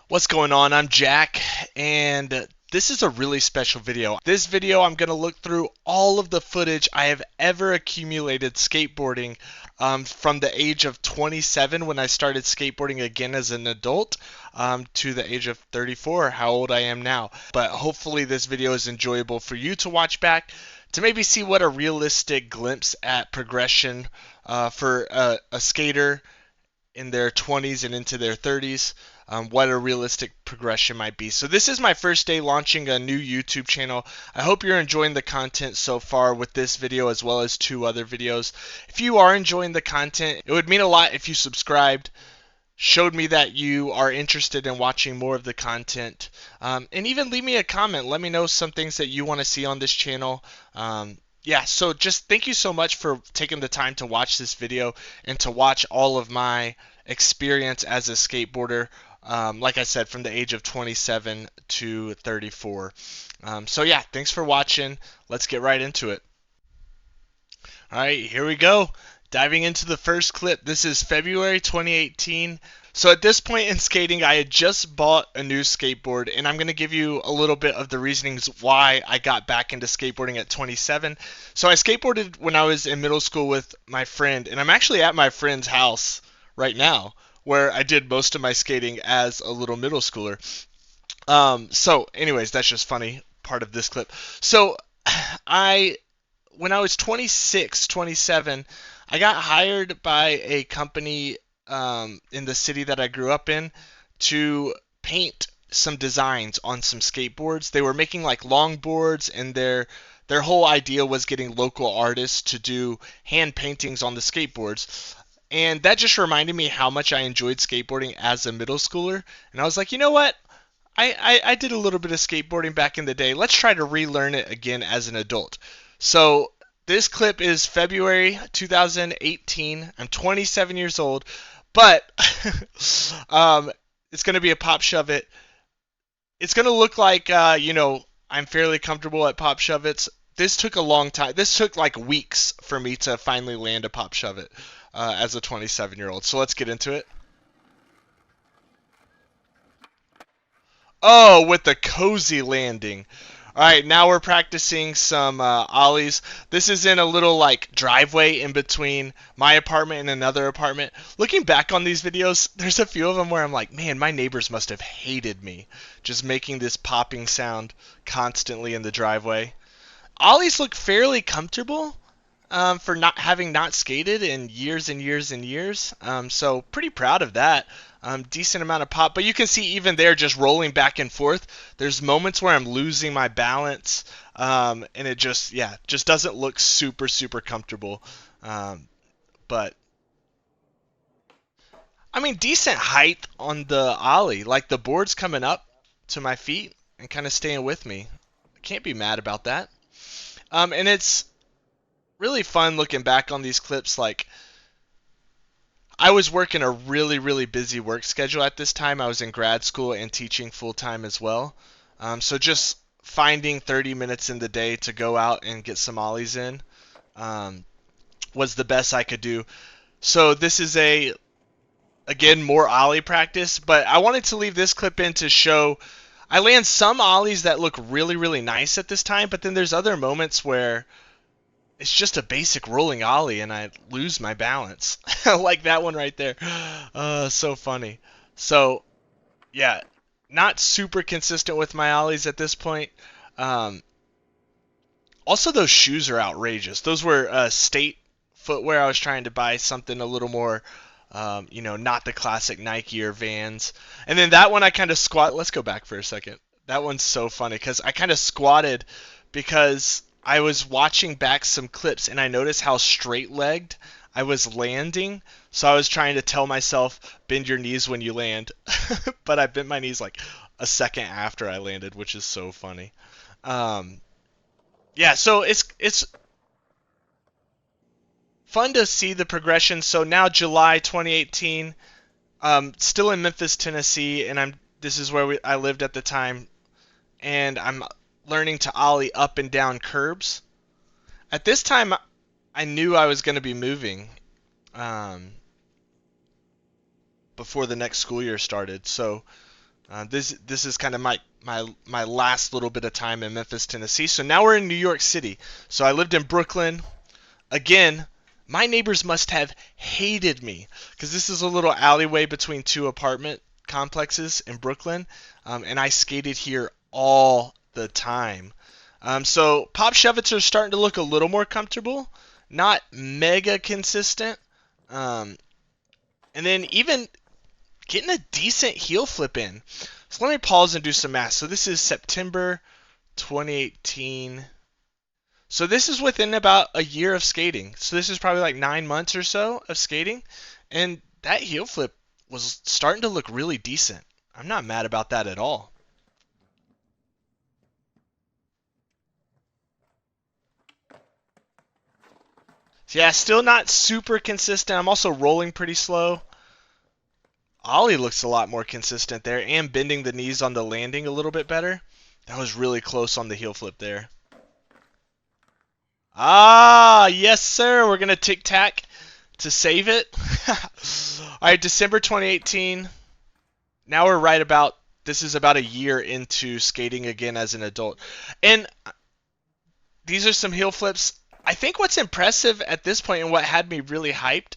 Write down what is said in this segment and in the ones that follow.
What's going on? I'm Jack, and this is a really special video. This video, I'm going to look through all of the footage I have ever accumulated skateboarding from the age of 27 when I started skateboarding again as an adult to the age of 34, how old I am now. But hopefully this video is enjoyable for you to watch back to maybe see what a realistic glimpse at progression for a skater in their 20s and into their 30s, what a realistic progression might be. So this is my first day launching a new YouTube channel. I hope you're enjoying the content so far with this video as well as two other videos. If you are enjoying the content, it would mean a lot if you subscribed, showed me that you are interested in watching more of the content, and even leave me a comment. Let me know some things that you want to see on this channel. Yeah, so just thank you so much for taking the time to watch this video and to watch all of my experience as a skateboarder. Like I said, from the age of 27 to 34. So yeah, thanks for watching. Let's get right into it. All right, here we go. Diving into the first clip. This is February 2018. So at this point in skating, I had just bought a new skateboard, and I'm going to give you a little bit of the reasonings why I got back into skateboarding at 27. So I skateboarded when I was in middle school with my friend, and I'm actually at my friend's house right now, where I did most of my skating as a little middle schooler. So anyways, that's just funny part of this clip. So I when I was 26, 27, I got hired by a company in the city that I grew up in to paint some designs on some skateboards. They were making like longboards, and their whole idea was getting local artists to do hand paintings on the skateboards. And that just reminded me how much I enjoyed skateboarding as a middle schooler. And I was like, you know what? I did a little bit of skateboarding back in the day. Let's try to relearn it again as an adult. So this clip is February 2018. I'm 27 years old, but it's going to be a pop shove it. It's going to look like, I'm fairly comfortable at pop shove it's. This took a long time. This took like weeks for me to finally land a pop shove it as a 27-year-old. So let's get into it. Oh, with the cozy landing. All right, now we're practicing some ollies. This is in a little like driveway in between my apartment and another apartment. Looking back on these videos, there's a few of them where I'm like, man, my neighbors must have hated me just making this popping sound constantly in the driveway. Ollies look fairly comfortable for not having not skated in years and years and years. So pretty proud of that. Decent amount of pop, but you can see even there just rolling back and forth. There's moments where I'm losing my balance, and it just doesn't look super comfortable. But I mean, decent height on the ollie. Like the board's coming up to my feet and kind of staying with me. I can't be mad about that. And it's really fun looking back on these clips. Like, I was working a really busy work schedule at this time. I was in grad school and teaching full time as well. So just finding 30 minutes in the day to go out and get some ollies in um, was the best I could do. So this is again, more ollie practice, but I wanted to leave this clip in to show I land some ollies that look really nice at this time, but then there's other moments where it's just a basic rolling ollie and I lose my balance. Like that one right there. So funny. So, yeah, not super consistent with my ollies at this point. Um, Also, those shoes are outrageous. Those were state footwear. I was trying to buy something a little more, not the classic Nike or Vans. And then that one I kind of squat. Let's go back for a second. That one's so funny because I kind of squatted because I was watching back some clips and I noticed how straight-legged I was landing. So I was trying to tell myself, bend your knees when you land. But I bent my knees like a second after I landed, which is so funny. Um, yeah, so it's fun to see the progression. So now July 2018, still in Memphis, Tennessee, and this is where I lived at the time, and I'm learning to ollie up and down curbs. At this time, I knew I was going to be moving um, before the next school year started, so This is kind of my last little bit of time in Memphis, Tennessee. So now we're in New York City. So I lived in Brooklyn. Again, my neighbors must have hated me because this is a little alleyway between two apartment complexes in Brooklyn, and I skated here all the time. So pop shove-its are starting to look a little more comfortable, not mega consistent, um, and then even getting a decent heel flip in. So let me pause and do some math. So this is September 2018. So this is within about a year of skating. So this is probably like 9 months or so of skating. And that heel flip was starting to look really decent. I'm not mad about that at all. So yeah, still not super consistent. I'm also rolling pretty slow. Ollie looks a lot more consistent there and bending the knees on the landing a little bit better. That was really close on the heel flip there. Ah, yes, sir. We're going to tic-tac to save it. All right, December 2018. Now we're right about, this is about a year into skating again as an adult. And these are some heel flips. I think what's impressive at this point and what had me really hyped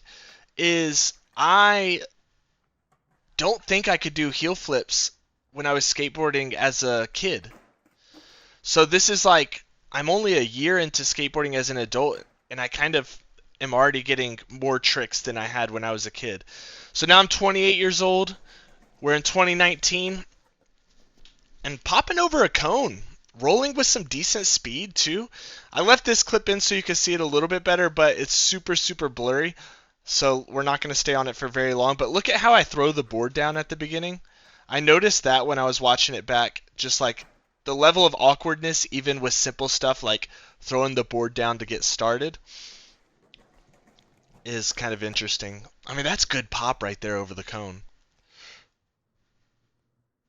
is I don't think I could do heel flips when I was skateboarding as a kid. So this is like, I'm only a year into skateboarding as an adult, and I kind of am already getting more tricks than I had when I was a kid. So now I'm 28 years old. We're in 2019, and popping over a cone, rolling with some decent speed too. I left this clip in so you can see it a little bit better, but it's super, super blurry. So we're not going to stay on it for very long. But look at how I throw the board down at the beginning. I noticed that when I was watching it back, just like the level of awkwardness, even with simple stuff like throwing the board down to get started, is kind of interesting. I mean, that's good pop right there over the cone.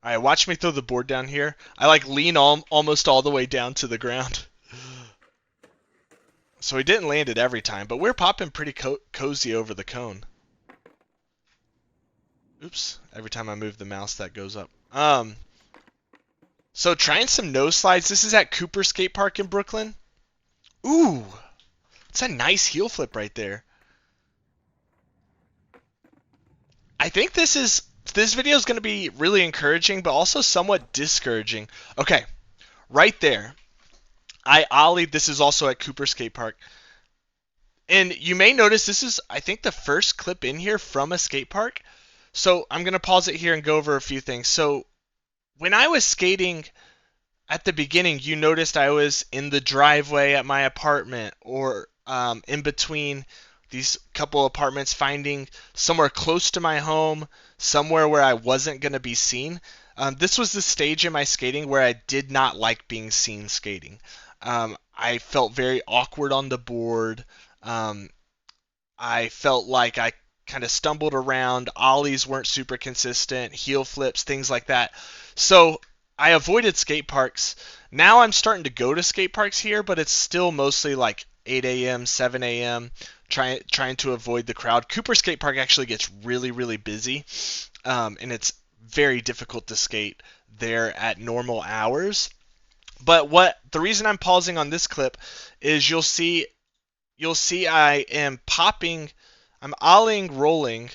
All right, watch me throw the board down here. I like lean almost all the way down to the ground. So he didn't land it every time, but we're popping pretty cozy over the cone. Oops, every time I move the mouse that goes up. So trying some nose slides. This is at Cooper Skate Park in Brooklyn. Ooh, it's a nice heel flip right there. I think this video is going to be really encouraging, but also somewhat discouraging. Okay, right there. I ollied. This is also at Cooper Skate Park. And you may notice this is, I think, the first clip in here from a skate park. So I'm going to pause it here and go over a few things. So when I was skating at the beginning, you noticed I was in the driveway at my apartment or in between these couple apartments, finding somewhere close to my home, somewhere where I wasn't going to be seen. This was the stage in my skating where I did not like being seen skating. I felt very awkward on the board. I felt like I kind of stumbled around. Ollies weren't super consistent, heel flips, things like that. So I avoided skate parks. Now I'm starting to go to skate parks here, but it's still mostly like 8 a.m., 7 a.m., trying to avoid the crowd. Cooper Skate Park actually gets really, really busy, and it's very difficult to skate there at normal hours. But the reason I'm pausing on this clip is you'll see I am popping, I'm ollieing rolling.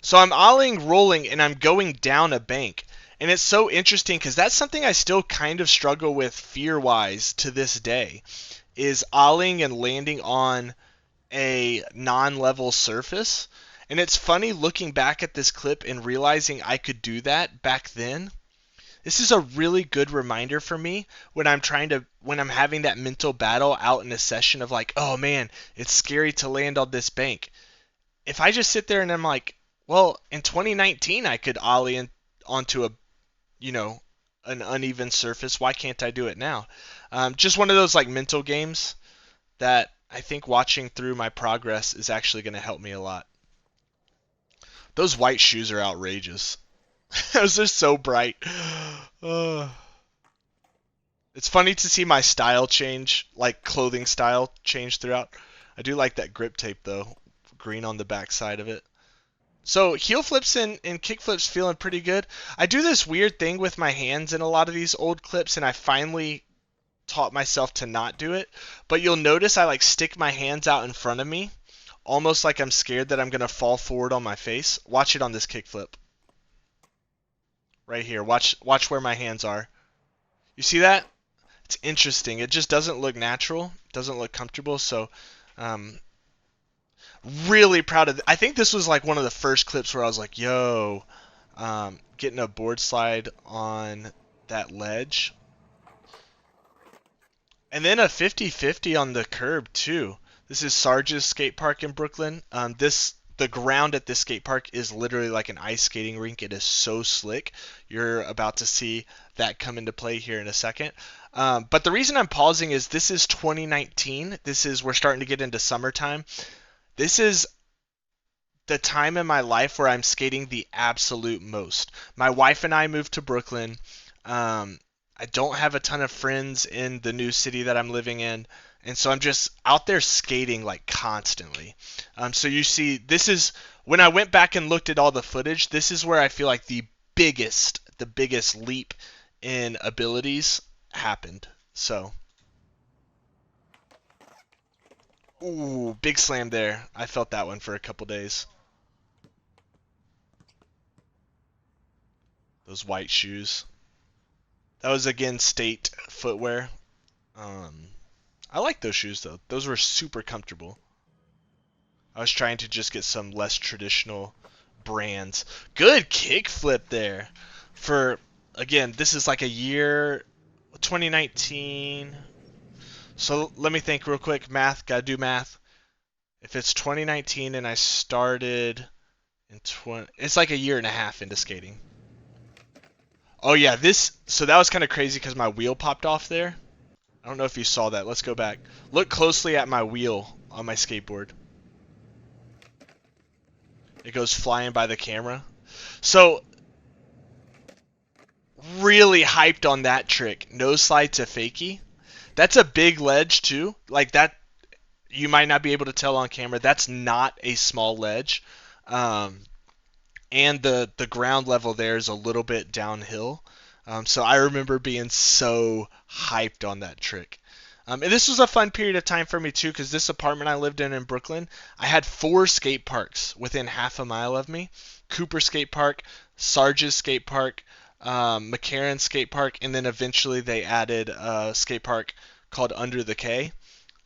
So I'm ollieing rolling and I'm going down a bank. And it's so interesting because that's something I still kind of struggle with fear-wise to this day, is ollieing and landing on a non-level surface. And it's funny looking back at this clip and realizing I could do that back then. This is a really good reminder for me when I'm having that mental battle out in a session of like, oh man, it's scary to land on this bank. If I just sit there and I'm like, well, in 2019 I could ollie onto an uneven surface. Why can't I do it now? Just one of those like mental games that I think watching through my progress is actually going to help me a lot. Those white shoes are outrageous. Those are so bright. It's funny to see my style change, like clothing style change throughout. I do like that grip tape though, green on the back side of it. So heel flips and kick flips feeling pretty good. I do this weird thing with my hands in a lot of these old clips, and I finally taught myself to not do it. But you'll notice I like stick my hands out in front of me, almost like I'm scared that I'm gonna fall forward on my face. Watch it on this kick flip. Right here. Watch where my hands are. You see that? It's interesting. It just doesn't look natural. Doesn't look comfortable. So, um, really proud of. I think this was like one of the first clips where I was like, "Yo, getting a board slide on that ledge." And then a 50-50 on the curb too. This is Sarge's skate park in Brooklyn. The ground at this skate park is literally like an ice skating rink. It is so slick. You're about to see that come into play here in a second. But the reason I'm pausing is this is 2019. We're starting to get into summertime. This is the time in my life where I'm skating the absolute most. My wife and I moved to Brooklyn. I don't have a ton of friends in the new city that I'm living in, and so I'm just out there skating like constantly. So you see, this is when I went back and looked at all the footage. This is where I feel like the biggest leap in abilities happened. So, ooh, big slam there. I felt that one for a couple days. Those white shoes. That was again State footwear. Um, I like those shoes though. Those were super comfortable. I was trying to just get some less traditional brands. Good kick flip there. For again, this is like a year 2019. So let me think real quick. Math, gotta do math. If it's 2019 and I started in it's like a year and a half into skating. Oh yeah, so that was kind of crazy because my wheel popped off there. I don't know if you saw that. Let's go back. Look closely at my wheel on my skateboard. It goes flying by the camera. So, really hyped on that trick. No slide to fakie. That's a big ledge too. Like that, you might not be able to tell on camera. That's not a small ledge. And the ground level there is a little bit downhill. So I remember being so hyped on that trick. And this was a fun period of time for me too, because this apartment I lived in Brooklyn, I had 4 skate parks within half a mile of me. Cooper Skate Park, Sarge's Skate Park, McCarran Skate Park, and then eventually they added a skate park called Under the K.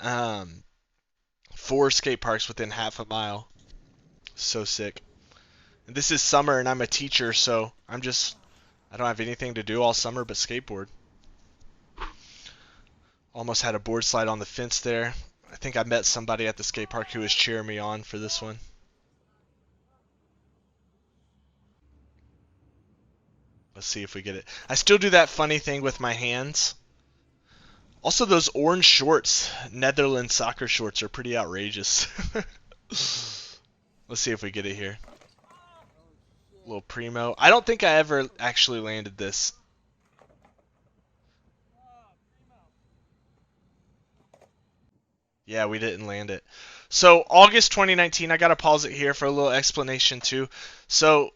4 skate parks within half a mile. So sick. And this is summer and I'm a teacher, so I don't have anything to do all summer but skateboard. Almost had a board slide on the fence there. I think I met somebody at the skate park who was cheering me on for this one. Let's see if we get it. I still do that funny thing with my hands. Also, those orange shorts, Netherlands soccer shorts, are pretty outrageous. Let's see if we get it here. A little primo. I don't think I ever actually landed this. Yeah, we didn't land it. So August 2019, I gotta pause it here for a little explanation too. So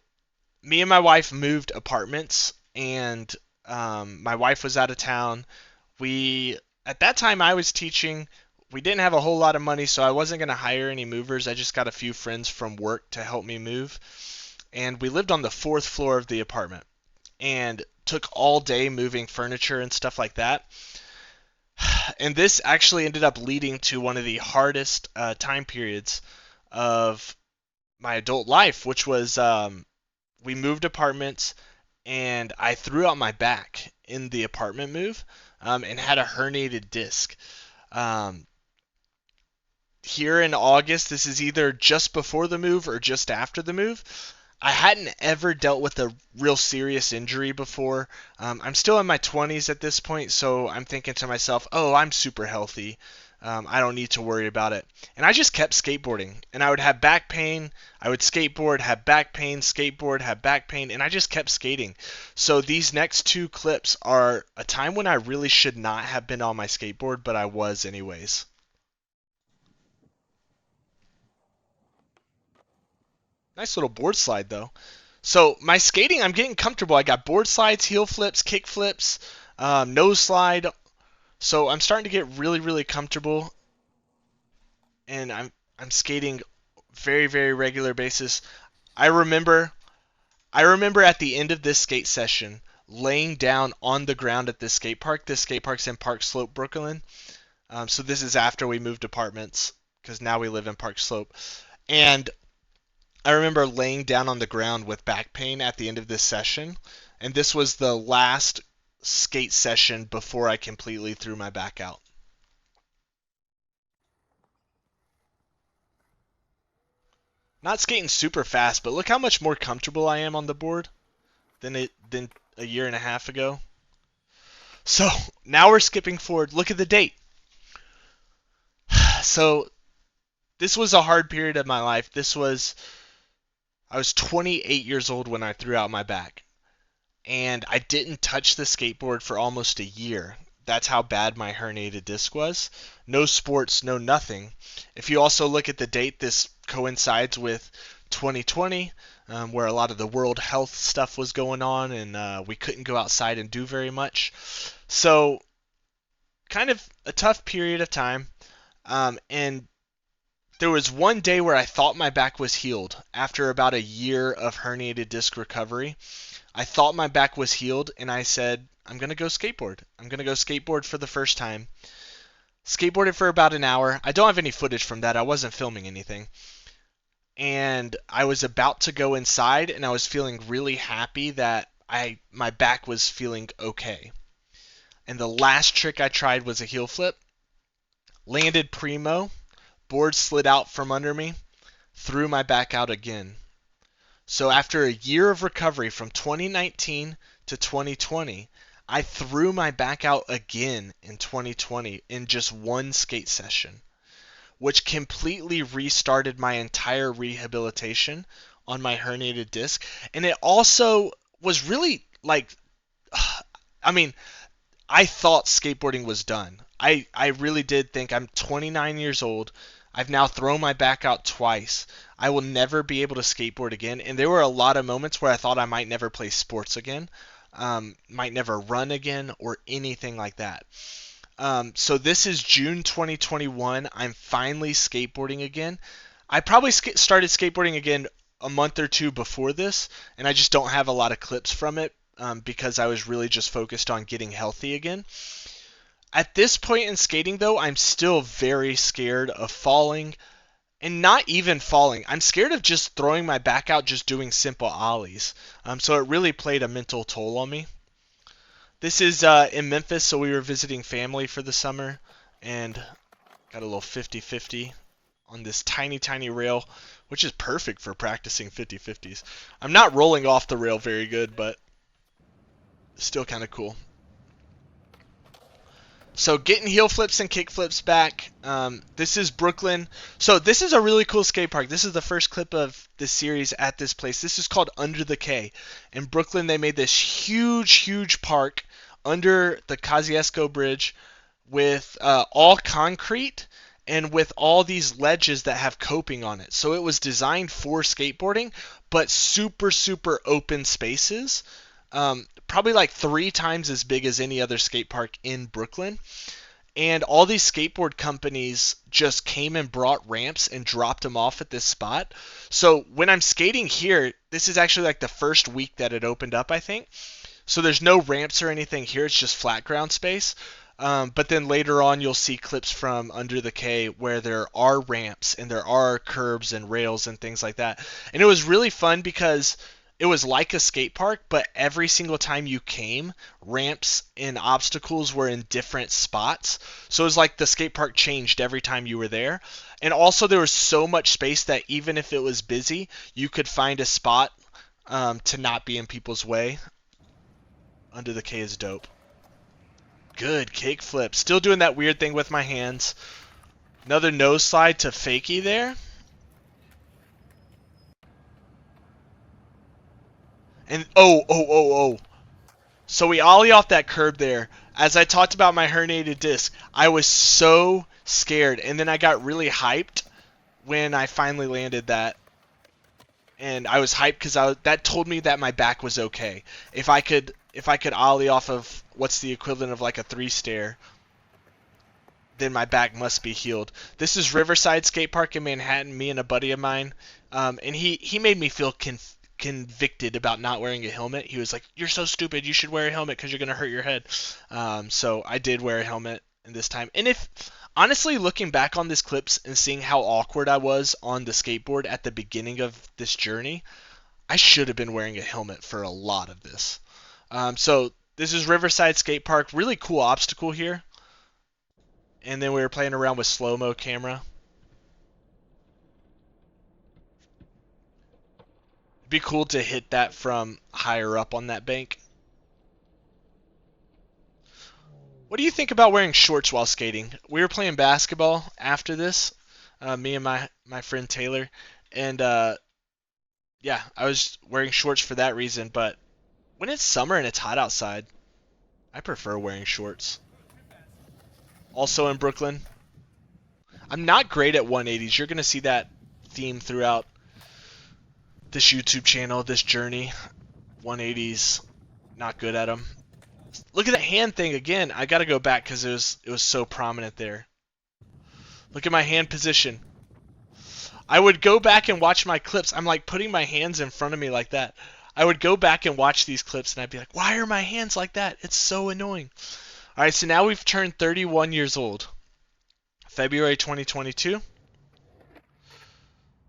me and my wife moved apartments, and my wife was out of town. At that time I was teaching. We didn't have a whole lot of money, so I wasn't gonna hire any movers. I just got a few friends from work to help me move, and we lived on the 4th floor of the apartment, and took all day moving furniture and stuff like that. And this actually ended up leading to one of the hardest time periods of my adult life, which was we moved apartments and I threw out my back in the apartment move, and had a herniated disc. Um, Here in August, this is either just before the move or just after the move. I hadn't ever dealt with a real serious injury before. I'm still in my 20s at this point, so I'm thinking to myself, oh, I'm super healthy. I don't need to worry about it. And I just kept skateboarding. And I would have back pain. I would skateboard, have back pain, skateboard, have back pain. And I just kept skating. So these next 2 clips are a time when I really should not have been on my skateboard, but I was anyways. Nice little board slide though. So my skating, I'm getting comfortable. I got board slides, heel flips, kick flips, nose slide. So I'm starting to get really, really comfortable, and I'm skating very, very regular basis. I remember at the end of this skate session laying down on the ground at this skate park. This skate park's in Park Slope, Brooklyn. So this is after we moved apartments because now we live in Park Slope. And I remember laying down on the ground with back pain at the end of this session. And this was the last skate session before I completely threw my back out. Not skating super fast, but look how much more comfortable I am on the board than a year and a half ago. So now we're skipping forward. Look at the date. So this was a hard period of my life. I was 28 years old when I threw out my back. And I didn't touch the skateboard for almost a year. That's how bad my herniated disc was. No sports, no nothing. If you also look at the date, this coincides with 2020, where a lot of the world health stuff was going on, and we couldn't go outside and do very much. So, kind of a tough period of time. And there was one day where I thought my back was healed after about a year of herniated disc recovery. I thought my back was healed, and I said, I'm going to go skateboard. I'm going to go skateboard for the first time. Skateboarded for about an hour. I don't have any footage from that. I wasn't filming anything. And I was about to go inside, and I was feeling really happy that my back was feeling okay. And the last trick I tried was a heel flip. Landed primo. Board slid out from under me. Threw my back out again. So after a year of recovery from 2019 to 2020, I threw my back out again in 2020 in just one skate session, which completely restarted my entire rehabilitation on my herniated disc. And it also was really like, I thought skateboarding was done. I really did think. I'm 29 years old. I've now thrown my back out twice. I will never be able to skateboard again. And there were a lot of moments where I thought I might never play sports again, might never run again, or anything like that. So this is June 2021. I'm finally skateboarding again. I probably started skateboarding again a month or two before this, and I just don't have a lot of clips from it because I was really just focused on getting healthy again. At this point in skating, though, I'm still very scared of falling, and not even falling. I'm scared of just throwing my back out, just doing simple ollies. So it really played a mental toll on me. This is in Memphis, so we were visiting family for the summer, and got a little 50-50 on this tiny, tiny rail, which is perfect for practicing 50-50s. I'm not rolling off the rail very good, but still kind of cool. So getting heel flips and kick flips back. This is Brooklyn. So this is a really cool skate park. This is the first clip of this series at this place. This is called Under the K. In Brooklyn, they made this huge, huge park under the Kosciuszko Bridge with all concrete and with all these ledges that have coping on it. So it was designed for skateboarding, but super, super open spaces. Probably like 3 times as big as any other skate park in Brooklyn. And all these skateboard companies just came and brought ramps and dropped them off at this spot. So when I'm skating here, this is actually like the first week that it opened up, I think. So there's no ramps or anything here. It's just flat ground space. But then later on, you'll see clips from Under the K where there are ramps and there are curbs and rails and things like that. And it was really fun because it was like a skate park, but every single time you came, ramps and obstacles were in different spots. So it was like the skate park changed every time you were there. And also there was so much space that even if it was busy, you could find a spot to not be in people's way. Under the K is dope. Good kick flip. Still doing that weird thing with my hands. Another nose slide to fakie there. And oh. So we ollie off that curb there. As I talked about my herniated disc, I was so scared. And then I got really hyped when I finally landed that. and I was hyped because that told me that my back was okay. If I could ollie off of what's the equivalent of like a 3-stair, then my back must be healed. This is Riverside Skate Park in Manhattan. Me and a buddy of mine, and he made me feel convicted about not wearing a helmet. He was like, "You're so stupid. You should wear a helmet because you're gonna hurt your head." So I did wear a helmet in this time. And if honestly, looking back on these clips and seeing how awkward I was on the skateboard at the beginning of this journey, I should have been wearing a helmet for a lot of this. So this is Riverside Skate Park. Really cool obstacle here. And then we were playing around with slow-mo camera. It'd be cool to hit that from higher up on that bank. What do you think about wearing shorts while skating? We were playing basketball after this, me and my friend Taylor, and yeah, I was wearing shorts for that reason, but when it's summer and it's hot outside, I prefer wearing shorts. Also in Brooklyn. I'm not great at 180s. You're going to see that theme throughout this YouTube channel, this journey. 180s, not good at them. Look at that hand thing again. I got to go back because it was so prominent there. Look at my hand position. I would go back and watch my clips. I'm like putting my hands in front of me like that. I would go back and watch these clips and I'd be like, why are my hands like that? It's so annoying. All right, so now we've turned 31 years old. February 2022.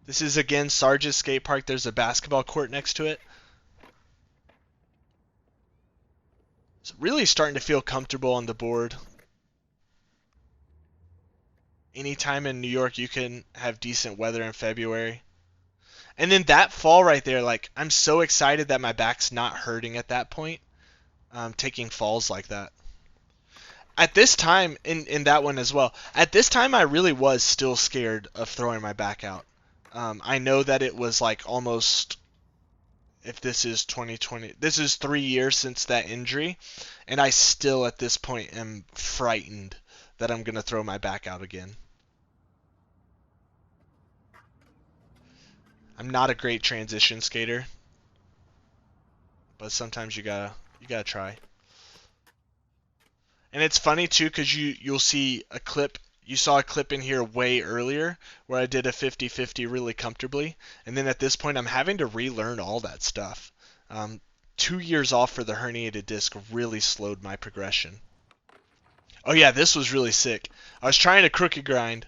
This is again Sarge's Skate Park. There's a basketball court next to it. It's really starting to feel comfortable on the board. Anytime in New York you can have decent weather in February. And then that fall right there, like I'm so excited that my back's not hurting at that point. Taking falls like that. At this time, in that one as well, at this time I really was still scared of throwing my back out. I know that it was like almost, if this is 2020, this is 3 years since that injury, and I still at this point am frightened that I'm going to throw my back out again. I'm not a great transition skater, but sometimes you gotta try. And it's funny too because you'll see a clip. You saw a clip in here way earlier where I did a 50-50 really comfortably, and then at this point I'm having to relearn all that stuff. 2 years off for the herniated disc really slowed my progression. Oh yeah, this was really sick. I was trying a crooked grind.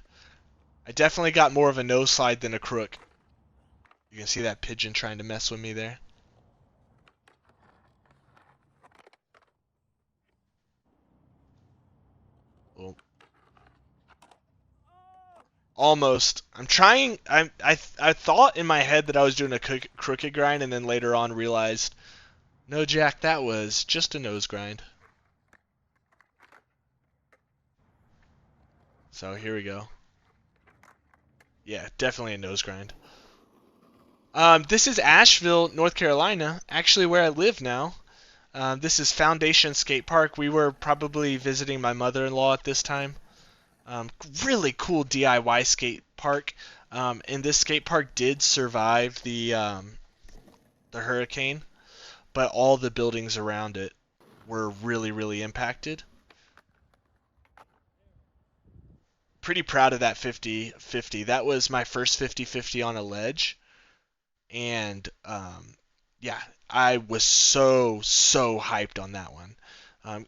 I definitely got more of a nose slide than a crook. You can see that pigeon trying to mess with me there. Oh. Almost. I'm trying. I thought in my head that I was doing a crooked grind, and then later on realized, no, Jack, that was just a nose grind. So here we go. Yeah, definitely a nose grind. This is Asheville, North Carolina, actually where I live now. This is Foundation Skate Park. We were probably visiting my mother-in-law at this time. Really cool DIY skate park. And this skate park did survive the hurricane, but all the buildings around it were really, really impacted. Pretty proud of that 50-50. That was my first 50-50 on a ledge. And yeah, I was so hyped on that one.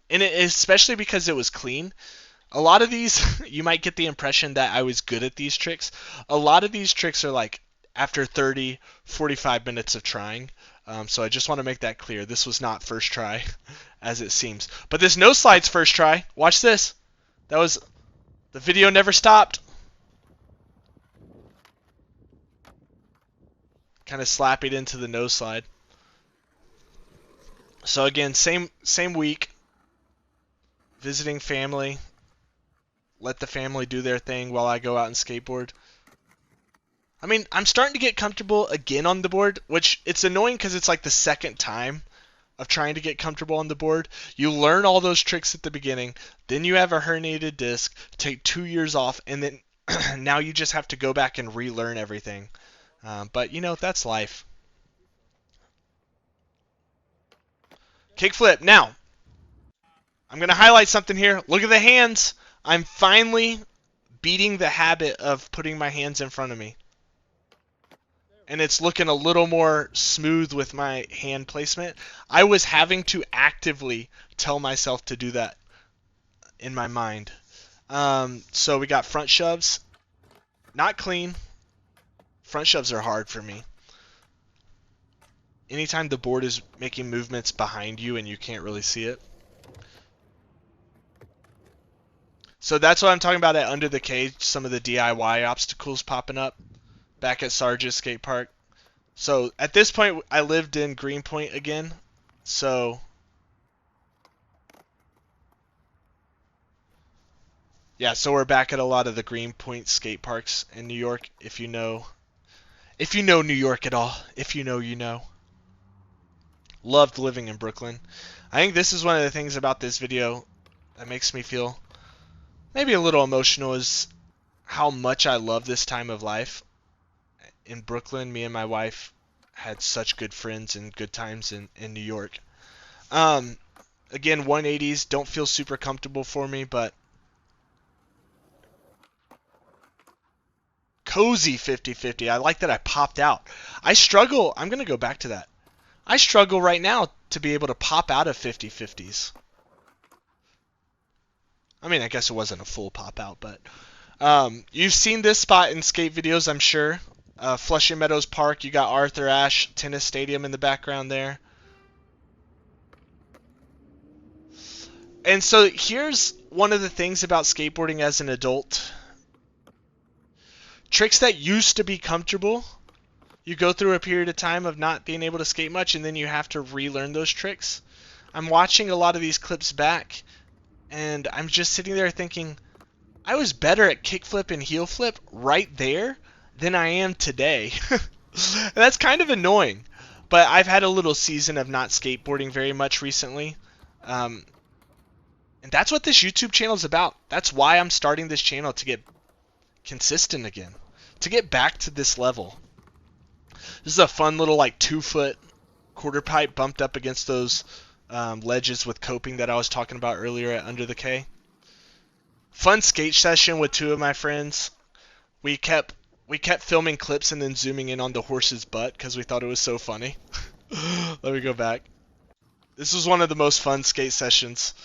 And especially because it was clean. A lot of these, you might get the impression that I was good at these tricks. A lot of these tricks are like after 30, 45 minutes of trying. So I just want to make that clear. This was not first try, as it seems. But this no slide's first try. Watch this. That was, the video never stopped. Kind of slap it into the nose slide. So again, same week. Visiting family. Let the family do their thing while I go out and skateboard. I mean, I'm starting to get comfortable again on the board, which it's annoying because it's like the second time of trying to get comfortable on the board. You learn all those tricks at the beginning, then you have a herniated disc, take 2 years off, and then now you just have to go back and relearn everything. But you know, that's life. Kickflip. Now, I'm going to highlight something here. Look at the hands. I'm finally beating the habit of putting my hands in front of me. And it's looking a little more smooth with my hand placement. I was having to actively tell myself to do that in my mind. So we got front shoves. Not clean. Front shoves are hard for me. Anytime the board is making movements behind you and you can't really see it. So that's what I'm talking about at Under the Cage, some of the DIY obstacles popping up back at Sarge's skate park. So at this point, I lived in Greenpoint again. So yeah, so we're back at a lot of the Greenpoint skate parks in New York. If you know New York at all, if you know, you know. Loved living in Brooklyn. I think this is one of the things about this video that makes me feel maybe a little emotional, is how much I love this time of life. In Brooklyn, me and my wife had such good friends and good times in New York. Again, 180s don't feel super comfortable for me, but cozy 50-50. I like that I popped out. I struggle. I'm going to go back to that. I struggle right now to be able to pop out of 50-50s. I mean, I guess it wasn't a full pop out, but you've seen this spot in skate videos, I'm sure. Flushing Meadows Park, you got Arthur Ashe Tennis Stadium in the background there. And so here's one of the things about skateboarding as an adult. Tricks that used to be comfortable, you go through a period of time of not being able to skate much, and then you have to relearn those tricks. I'm watching a lot of these clips back, and I'm just sitting there thinking, I was better at kickflip and heel flip right there than I am today. That's kind of annoying, but I've had a little season of not skateboarding very much recently. And that's what this YouTube channel is about. That's why I'm starting this channel, to get consistent again, to get back to this level. This is a fun little like 2-foot quarter pipe bumped up against those ledges with coping that I was talking about earlier at Under the K. Fun skate session with two of my friends. We kept filming clips and then zooming in on the horse's butt because we thought it was so funny. Let me go back. This was one of the most fun skate sessions.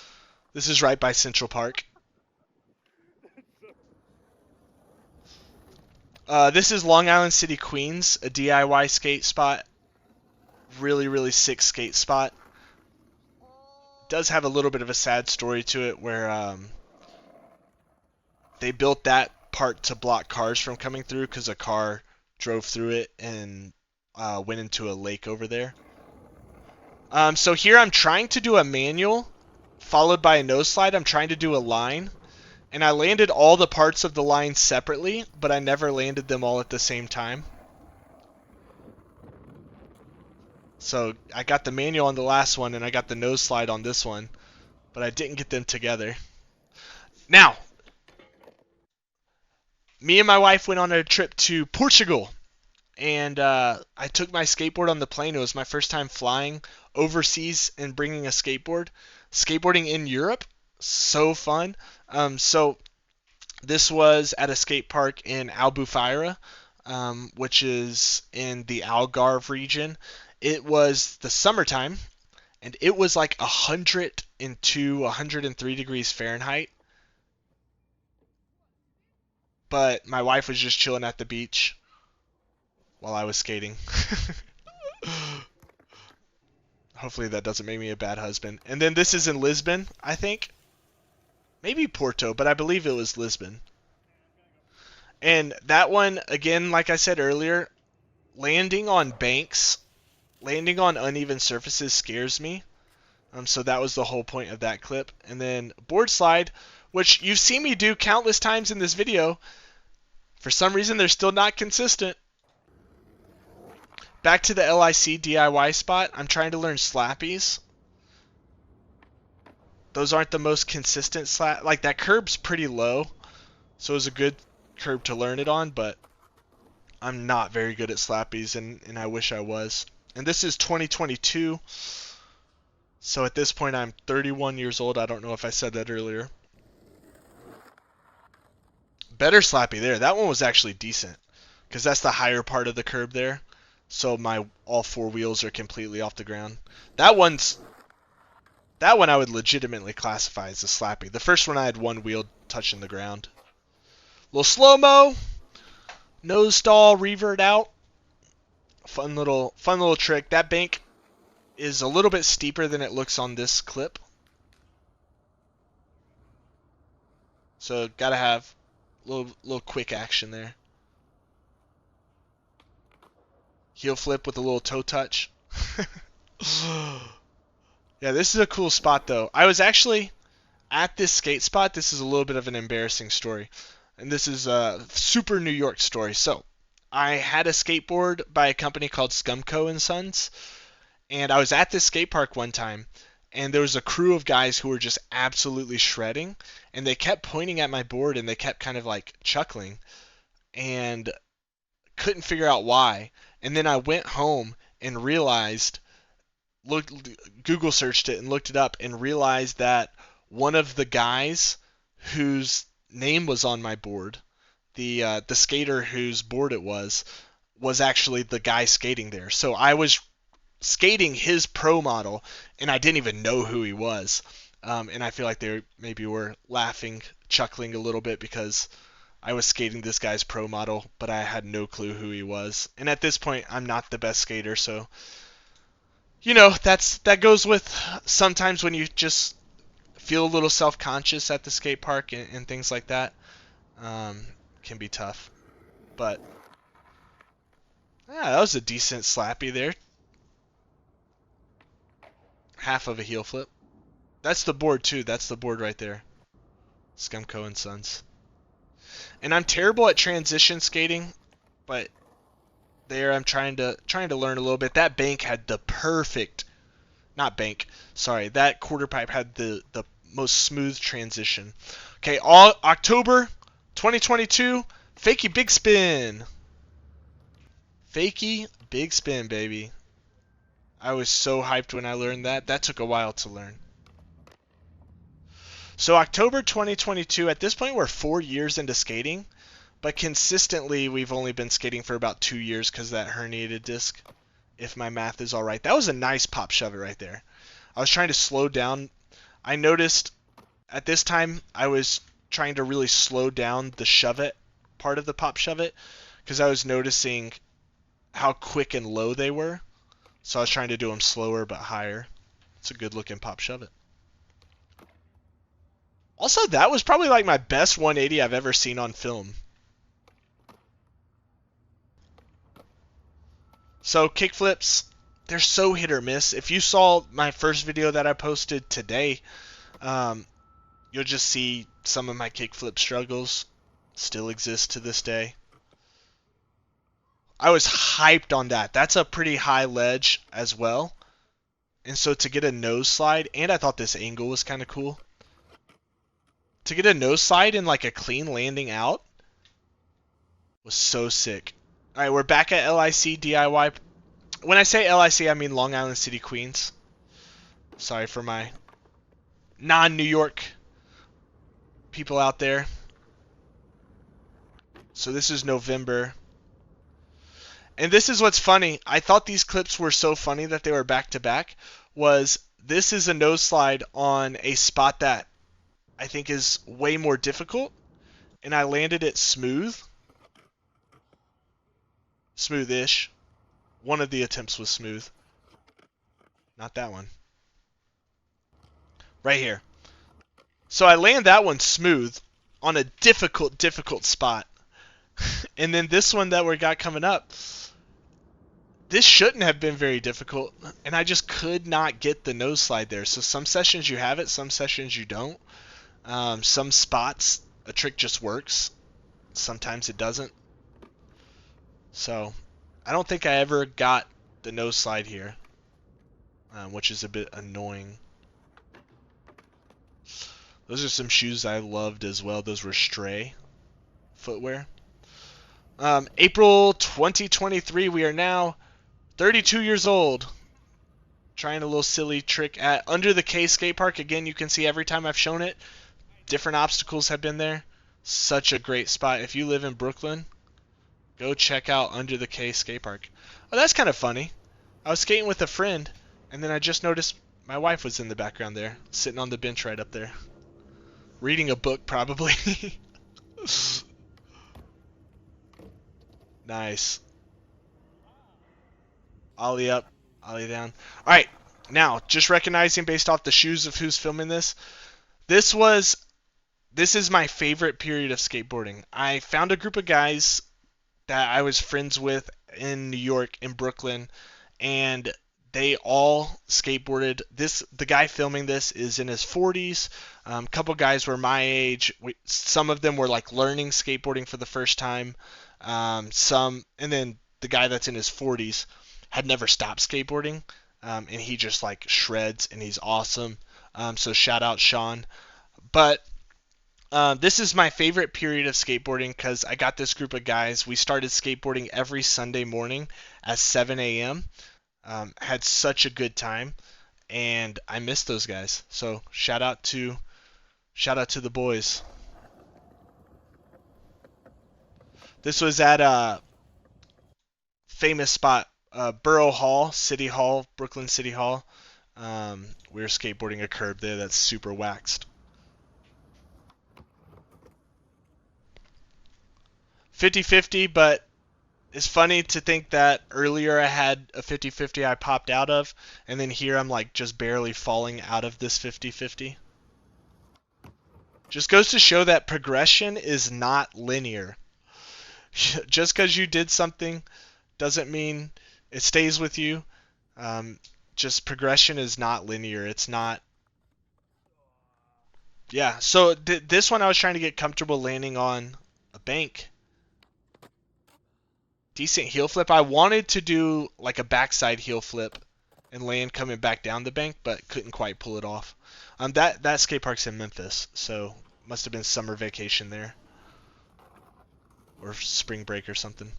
This is right by Central Park. This is Long Island City, Queens, a DIY skate spot. Really, really sick skate spot. Does have a little bit of a sad story to it where they built that part to block cars from coming through because a car drove through it and went into a lake over there. So here I'm trying to do a manual followed by a nose slide. I'm trying to do a line, and I landed all the parts of the line separately, but I never landed them all at the same time. So I got the manual on the last one and I got the nose slide on this one, but I didn't get them together. Now, me and my wife went on a trip to Portugal, and I took my skateboard on the plane. It was my first time flying overseas and bringing a skateboard. Skateboarding in Europe, so fun. So this was at a skate park in Albufeira, which is in the Algarve region. It was the summertime, and it was like 102, 103 degrees Fahrenheit. But my wife was just chilling at the beach while I was skating. Hopefully that doesn't make me a bad husband. And then this is in Lisbon, I think. Maybe Porto, but I believe it was Lisbon. And that one, again, like I said earlier, landing on banks, landing on uneven surfaces scares me. So that was the whole point of that clip. And then board slide, which you've seen me do countless times in this video. For some reason, they're still not consistent. Back to the LIC DIY spot. I'm trying to learn slappies. Those aren't the most consistent slap. Like, that curb's pretty low, so it was a good curb to learn it on, but I'm not very good at slappies, and I wish I was. And this is 2022, so at this point I'm 31 years old. I don't know if I said that earlier. Better slappy there. That one was actually decent, because that's the higher part of the curb there. So my all four wheels are completely off the ground. That one I would legitimately classify as a slappy. The first one I had one wheel touching the ground. Little slow-mo, nose stall, revert out. Fun little trick. That bank is a little bit steeper than it looks on this clip. So gotta have a little quick action there. Heel flip with a little toe touch. Yeah, this is a cool spot though. I was actually at this skate spot. This is a little bit of an embarrassing story. And this is a super New York story. So, I had a skateboard by a company called Scumco and Sons, and I was at this skate park one time, and there was a crew of guys who were just absolutely shredding, and they kept pointing at my board and they kept kind of like chuckling, and couldn't figure out why. And then I went home and Google searched it and looked it up and realized that one of the guys whose name was on my board, the skater whose board it was actually the guy skating there. So I was skating his pro model, and I didn't even know who he was. And I feel like they maybe were laughing, chuckling a little bit because I was skating this guy's pro model, but I had no clue who he was. And at this point, I'm not the best skater, so you know, that goes with sometimes when you just feel a little self-conscious at the skate park and things like that. Can be tough. But yeah, that was a decent slappy there. Half of a heel flip. That's the board too. That's the board right there. Scumco and Sons. And I'm terrible at transition skating, but there I'm trying to learn a little bit. That bank had the perfect, not bank, sorry, that quarter pipe had the most smooth transition. Okay, all October 2022, fakie big spin. Fakie big spin, baby. I was so hyped when I learned that. That took a while to learn. So October 2022, at this point we're 4 years into skating, but consistently we've only been skating for about 2 years because of that herniated disc, if my math is all right. That was a nice pop shove it right there. I was trying to slow down. I noticed at this time I was trying to really slow down the shove it part of the pop shove it because I was noticing how quick and low they were. So I was trying to do them slower but higher. It's a good looking pop shove it. Also, that was probably like my best 180 I've ever seen on film. So kickflips, they're so hit or miss. If you saw my first video that I posted today, you'll just see some of my kickflip struggles still exist to this day. I was hyped on that. That's a pretty high ledge as well. And so to get a nose slide, and I thought this angle was kind of cool. To get a nose slide and like a clean landing out was so sick. All right, we're back at LIC DIY. When I say LIC, I mean Long Island City, Queens. Sorry for my non-New York people out there. So this is November. And this is what's funny. I thought these clips were so funny that they were back to back. This is a nose slide on a spot that I think is way more difficult. And I landed it smooth. Smooth-ish. One of the attempts was smooth. Not that one. Right here. So I land that one smooth on a difficult spot. And then this one that we got coming up, this shouldn't have been very difficult, and I just could not get the nose slide there. So some sessions you have it, some sessions you don't. Some spots, a trick just works. Sometimes it doesn't. So I don't think I ever got the nose slide here, which is a bit annoying. Those are some shoes I loved as well. Those were Stray footwear. April 2023, we are now 32 years old. Trying a little silly trick at Under the K skate park. Again, you can see every time I've shown it, different obstacles have been there. Such a great spot. If you live in Brooklyn, go check out Under the K skate park. Oh, that's kind of funny. I was skating with a friend, and then I just noticed my wife was in the background there, sitting on the bench right up there. Reading a book, probably. Nice. Ollie up, ollie down. Alright, now, just recognizing based off the shoes of who's filming this, this is my favorite period of skateboarding. I found a group of guys that I was friends with in New York, in Brooklyn, and they all skateboarded. The guy filming this is in his 40s. A couple guys were my age. Some of them were like learning skateboarding for the first time. And then the guy that's in his 40s had never stopped skateboarding, and he just like shreds, and he's awesome. So shout out Sean. But this is my favorite period of skateboarding because I got this group of guys. We started skateboarding every Sunday morning at 7 a.m. Had such a good time, and I miss those guys. So shout out to the boys. This was at a famous spot, Borough Hall, City Hall, Brooklyn City Hall. We were skateboarding a curb there that's super waxed. 50-50, but it's funny to think that earlier I had a 50-50 I popped out of, and then here I'm like just barely falling out of this 50-50. Just goes to show that progression is not linear. Just because you did something doesn't mean it stays with you. Just progression is not linear. It's not. Yeah, so this one I was trying to get comfortable landing on a bank. Decent heel flip. I wanted to do like a backside heel flip and land coming back down the bank, but couldn't quite pull it off. That skate park's in Memphis, so must have been summer vacation there. Or spring break or something.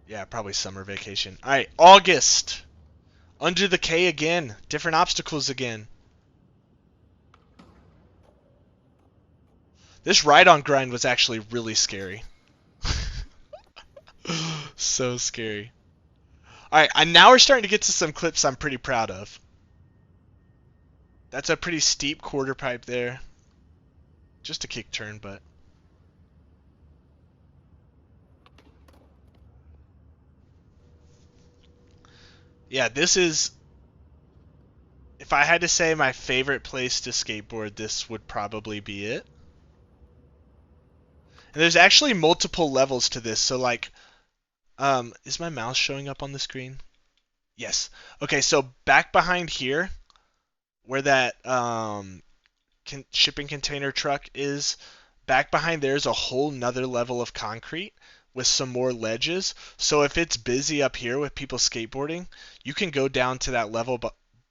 Yeah, probably summer vacation. Alright, August. Under the K again. Different obstacles again. This ride-on grind was actually really scary. So scary. Alright, now we're starting to get to some clips I'm pretty proud of. That's a pretty steep quarter pipe there. Just a kick turn, but... yeah, this is... if I had to say my favorite place to skateboard, this would probably be it. And there's actually multiple levels to this, so like... is my mouse showing up on the screen? Yes. Okay, so back behind here, where that shipping container truck is, back behind there is a whole nother level of concrete with some more ledges. So if it's busy up here with people skateboarding, you can go down to that level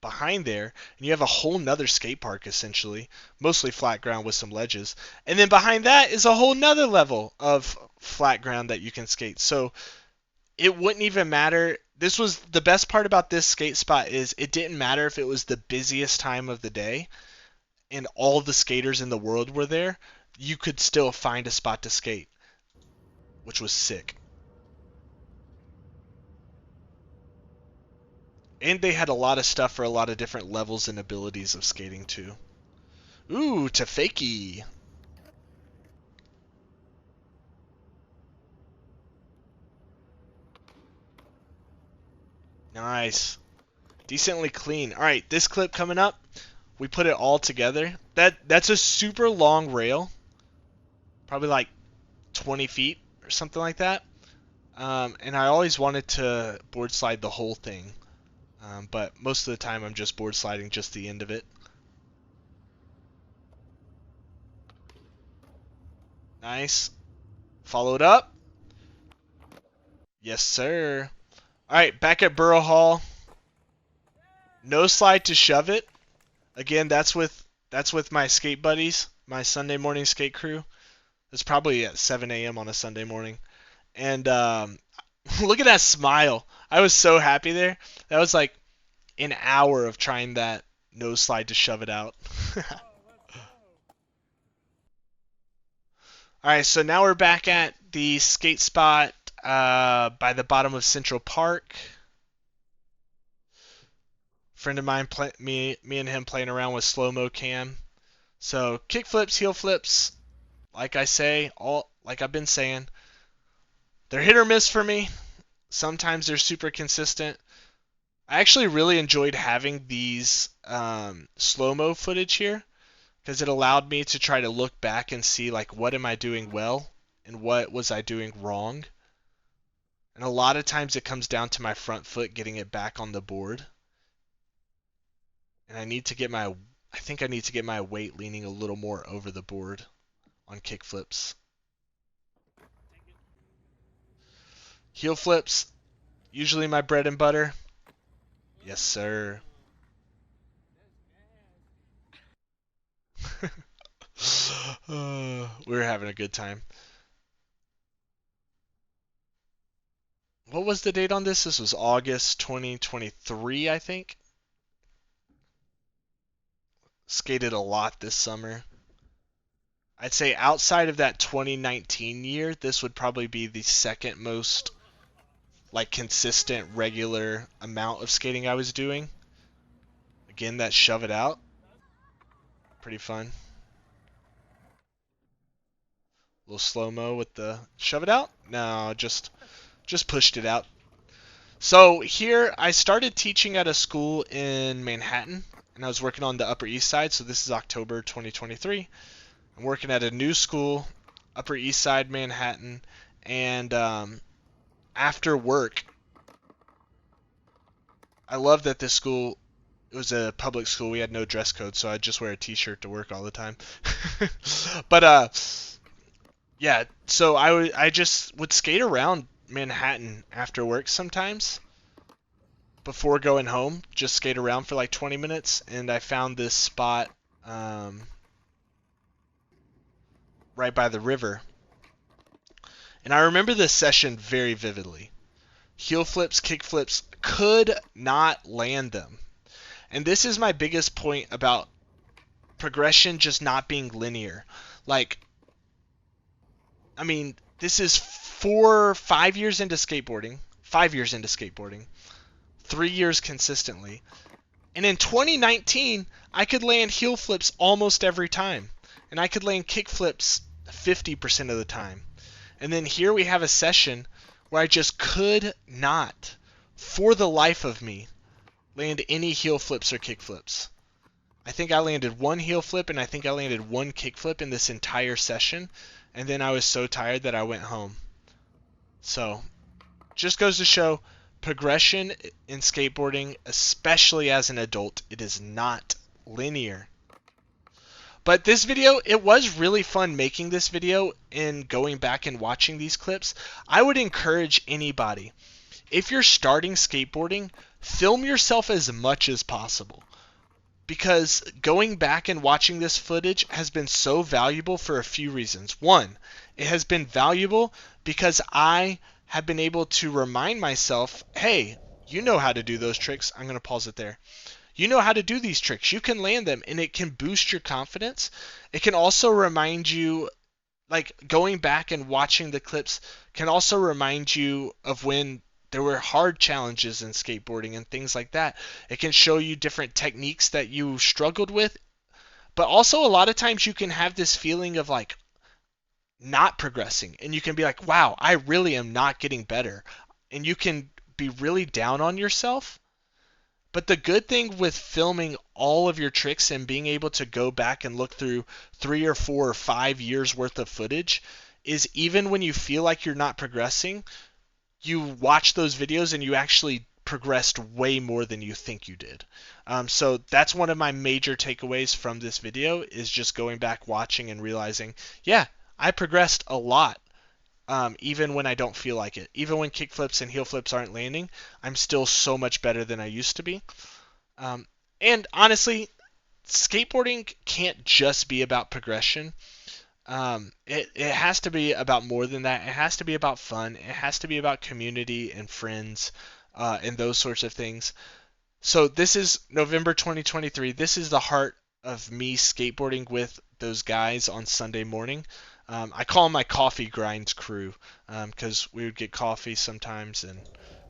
behind there, and you have a whole nother skate park essentially, mostly flat ground with some ledges. And then behind that is a whole nother level of flat ground that you can skate. So it wouldn't even matter. This was the best part about this skate spot is it didn't matter if it was the busiest time of the day and all the skaters in the world were there. You could still find a spot to skate, which was sick. And they had a lot of stuff for a lot of different levels and abilities of skating too. Ooh, to fakie. Nice. Decently clean. Alright, this clip coming up, we put it all together. That's a super long rail. Probably like 20 feet or something like that. And I always wanted to board slide the whole thing. But most of the time I'm just board sliding just the end of it. Nice. Followed up. Yes, sir. Alright, back at Borough Hall. No slide to shove it. Again, that's with my skate buddies, my Sunday morning skate crew. was probably at 7 a.m. on a Sunday morning. And look at that smile. I was so happy there. That was like an hour of trying that nose slide to shove it out. All right, so now we're back at the skate spot by the bottom of Central Park. Friend of mine, me and him playing around with slow-mo cam. So kick flips, heel flips, like I've been saying, they're hit or miss for me. Sometimes they're super consistent. I actually really enjoyed having these slow-mo footage here because it allowed me to try to look back and see like what am I doing well and what was I doing wrong. And a lot of times it comes down to my front foot getting it back on the board. And I think I need to get my weight leaning a little more over the board on kick flips. Heel flips, usually my bread and butter. Yes, sir. We were having a good time. What was the date on this? This was August 2023, I think. Skated a lot this summer. I'd say outside of that 2019 year, this would probably be the second most like consistent, regular amount of skating I was doing. Again, that shove it out. Pretty fun. A little slow-mo with the shove it out? No, just pushed it out. So here, I started teaching at a school in Manhattan, and I was working on the Upper East Side, so this is October 2023. I'm working at a new school, Upper East Side, Manhattan, and after work, I love that this school, it was a public school, we had no dress code, so I'd just wear a t-shirt to work all the time. But yeah, so I just would skate around Manhattan after work sometimes before going home, just skate around for like 20 minutes, and I found this spot right by the river. And I remember this session very vividly. Heel flips, kick flips, could not land them. And this is my biggest point about progression just not being linear. Like, I mean, this is 5 years into skateboarding, 5 years into skateboarding, 3 years consistently. And in 2019, I could land heel flips almost every time. And I could land kick flips 50% of the time. And then here we have a session where I just could not, for the life of me, land any heel flips or kick flips. I think I landed one heel flip and I think I landed one kick flip in this entire session. And then I was so tired that I went home. So, just goes to show, progression in skateboarding, especially as an adult, it is not linear. But this video, it was really fun making this video and going back and watching these clips. I would encourage anybody, if you're starting skateboarding, film yourself as much as possible. Because going back and watching this footage has been so valuable for a few reasons. One, it has been valuable because I have been able to remind myself, hey, you know how to do those tricks. I'm going to pause it there. You know how to do these tricks. You can land them, and it can boost your confidence. It can also remind you, like going back and watching the clips can also remind you of when there were hard challenges in skateboarding and things like that. It can show you different techniques that you struggled with. But also a lot of times you can have this feeling of like not progressing, and you can be like, wow, I really am not getting better. And you can be really down on yourself. But the good thing with filming all of your tricks and being able to go back and look through 3 or 4 or 5 years worth of footage is even when you feel like you're not progressing, you watch those videos and you actually progressed way more than you think you did. So that's one of my major takeaways from this video, is just going back, watching, and realizing, yeah, I progressed a lot. Even when I don't feel like it. Even when kick flips and heel flips aren't landing, I'm still so much better than I used to be. And honestly, skateboarding can't just be about progression. It has to be about more than that. It has to be about fun. It has to be about community and friends, and those sorts of things. So this is November 2023. This is the heart of me skateboarding with those guys on Sunday morning. I call them my coffee grinds crew because we would get coffee sometimes and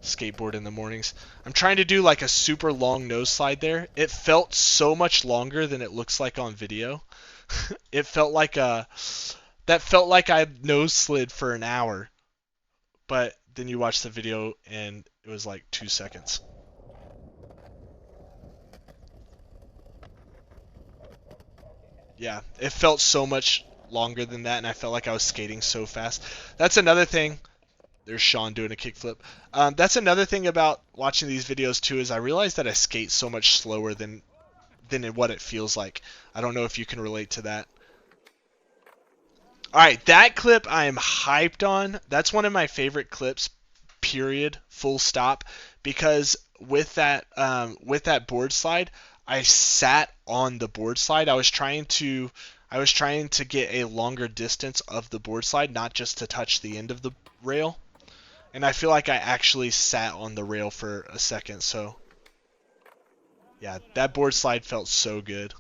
skateboard in the mornings. I'm trying to do like a super long nose slide there. It felt so much longer than it looks like on video. It felt like that felt like I nose slid for an hour, but then you watch the video and it was like 2 seconds. Yeah, it felt so much longer than that, and I felt like I was skating so fast. That's another thing. There's Sean doing a kickflip. That's another thing about watching these videos too, is I realize that I skate so much slower than in what it feels like. I don't know if you can relate to that. All right, that clip I am hyped on. That's one of my favorite clips. Period. Full stop. Because with that board slide, I sat on the board slide. I was trying to get a longer distance of the board slide, not just to touch the end of the rail. And I feel like I actually sat on the rail for a second. So yeah, that board slide felt so good.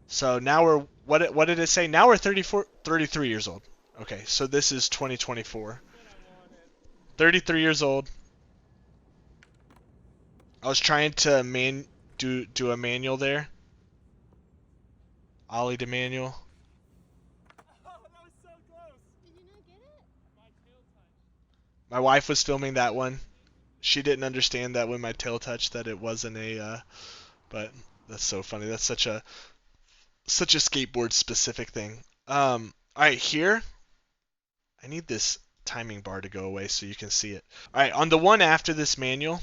So now we're what did it say? Now we're 33 years old. Okay, so this is 2024. 33 years old. I was trying to do a manual there. Ollie to manual. My wife was filming that one. She didn't understand that when my tail touched that it wasn't but that's so funny. That's such a skateboard specific thing. All right, here. I need this timing bar to go away so you can see it. All right, on the one after this manual.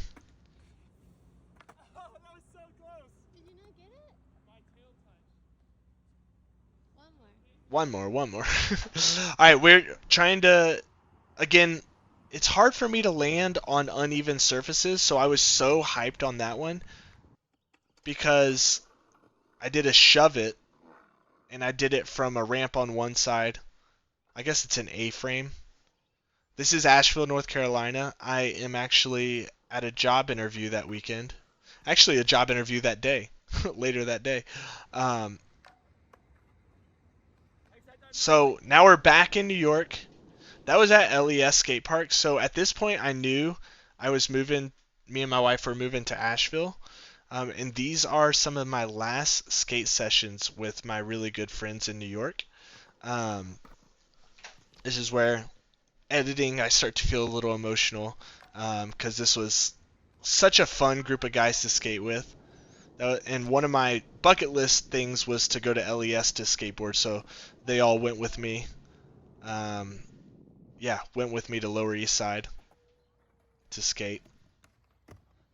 One more. All right, we're trying to, again, it's hard for me to land on uneven surfaces, so I was so hyped on that one because I did a shove it, and I did it from a ramp on one side. I guess it's an A-frame. This is Asheville, North Carolina. I am actually at a job interview that weekend. Actually, a job interview that day, later that day. So now we're back in New York. That was at LES skate park. So at this point, I knew I was moving. Me and my wife were moving to Asheville. And these are some of my last skate sessions with my really good friends in New York. This is where editing, I start to feel a little emotional because this was such a fun group of guys to skate with. And one of my bucket list things was to go to LES to skateboard, so they all went with me. Went with me to Lower East Side to skate.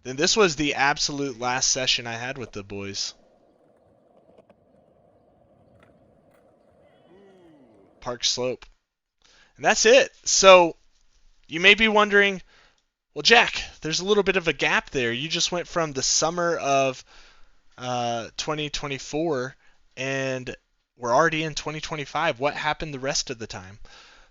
Then this was the absolute last session I had with the boys. Park Slope. And that's it. So you may be wondering, well, Jack, there's a little bit of a gap there. You just went from the summer of 2024 and we're already in 2025. What happened the rest of the time?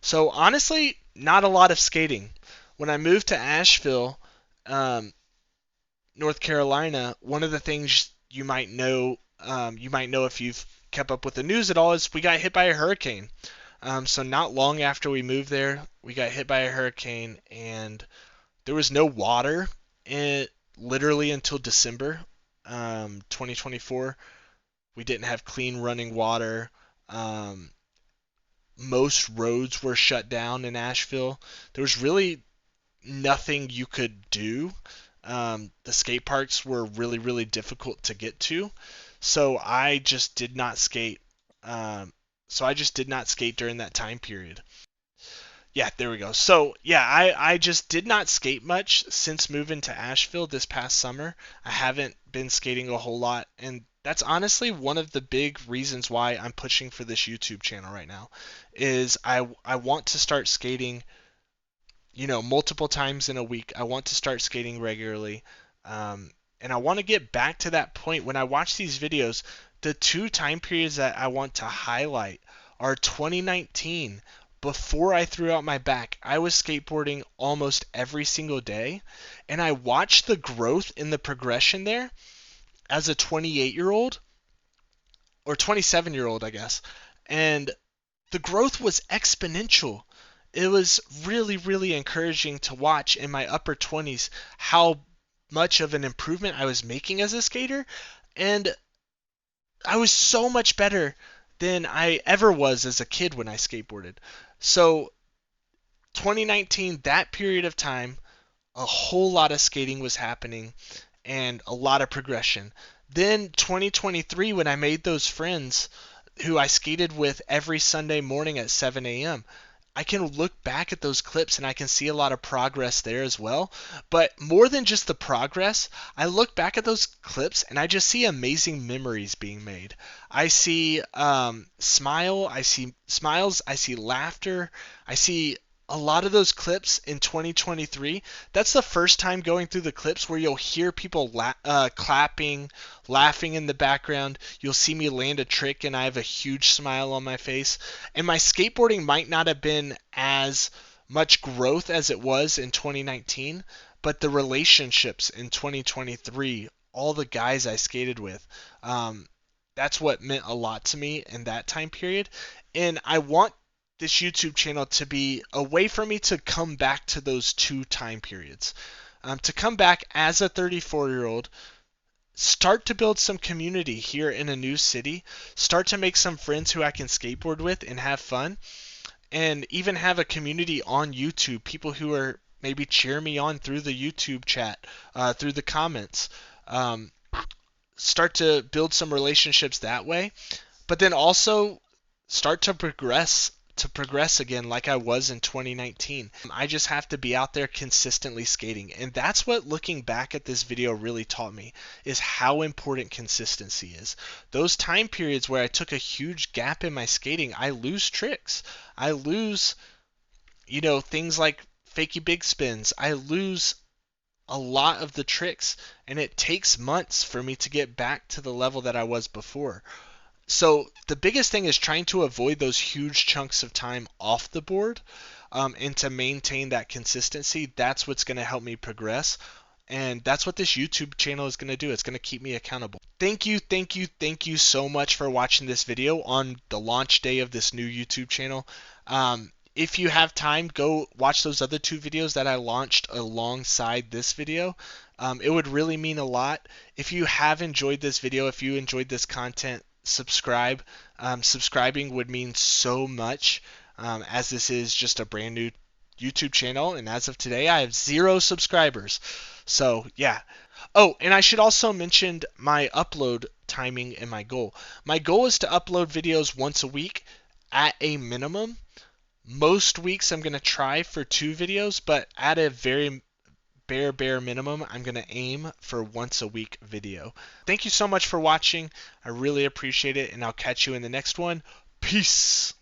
So honestly, not a lot of skating. When I moved to Asheville, North Carolina, one of the things you might know if you've kept up with the news at all, is we got hit by a hurricane. So not long after we moved there, we got hit by a hurricane, and there was no water literally until December 2024. We didn't have clean running water. Most roads were shut down in Asheville. There was really nothing you could do. The skate parks were really, really difficult to get to. So I just did not skate. During that time period. Yeah, there we go. So yeah, I just did not skate much since moving to Asheville this past summer. I haven't been skating a whole lot, and that's honestly one of the big reasons why I'm pushing for this YouTube channel right now. Is I want to start skating, multiple times in a week. I want to start skating regularly, and I want to get back to that point. When I watch these videos, the two time periods that I want to highlight are 2019. Before I threw out my back, I was skateboarding almost every single day, and I watched the growth in the progression there as a 28-year-old or 27-year-old, I guess. And the growth was exponential. It was really, really encouraging to watch in my upper 20s how much of an improvement I was making as a skater. And I was so much better than I ever was as a kid when I skateboarded. So 2019, that period of time, a whole lot of skating was happening and a lot of progression. Then 2023, when I made those friends who I skated with every Sunday morning at 7 a.m., I can look back at those clips and I can see a lot of progress there as well. But more than just the progress, I look back at those clips and I just see amazing memories being made. I see I see smiles, I see laughter, I see a lot of those clips in 2023. That's the first time going through the clips where you'll hear people clapping, laughing in the background. You'll see me land a trick and I have a huge smile on my face. And my skateboarding might not have been as much growth as it was in 2019, but the relationships in 2023, all the guys I skated with, that's what meant a lot to me in that time period. And I want this YouTube channel to be a way for me to come back to those two time periods. To come back as a 34-year-old, start to build some community here in a new city, start to make some friends who I can skateboard with and have fun, and even have a community on YouTube, people who are maybe cheer me on through the YouTube chat, through the comments. Start to build some relationships that way, but then also start to progress again like I was in 2019. I just have to be out there consistently skating. And that's what looking back at this video really taught me, is how important consistency is. Those time periods where I took a huge gap in my skating, I lose tricks. I lose, things like fakey big spins. I lose a lot of the tricks, and it takes months for me to get back to the level that I was before. So the biggest thing is trying to avoid those huge chunks of time off the board, and to maintain that consistency. That's what's going to help me progress. And that's what this YouTube channel is going to do. It's going to keep me accountable. Thank you so much for watching this video on the launch day of this new YouTube channel. If you have time, go watch those other two videos that I launched alongside this video. It would really mean a lot. If you have enjoyed this video, if you enjoyed this content, subscribe. Subscribing would mean so much, as this is just a brand new YouTube channel, and as of today I have 0 subscribers. So yeah. Oh, and I should also mention my upload timing and my goal. My goal is to upload videos once a week at a minimum. Most weeks I'm going to try for 2 videos, but at a very bare minimum, I'm going to aim for once a week video. Thank you so much for watching. I really appreciate it, and I'll catch you in the next one. Peace.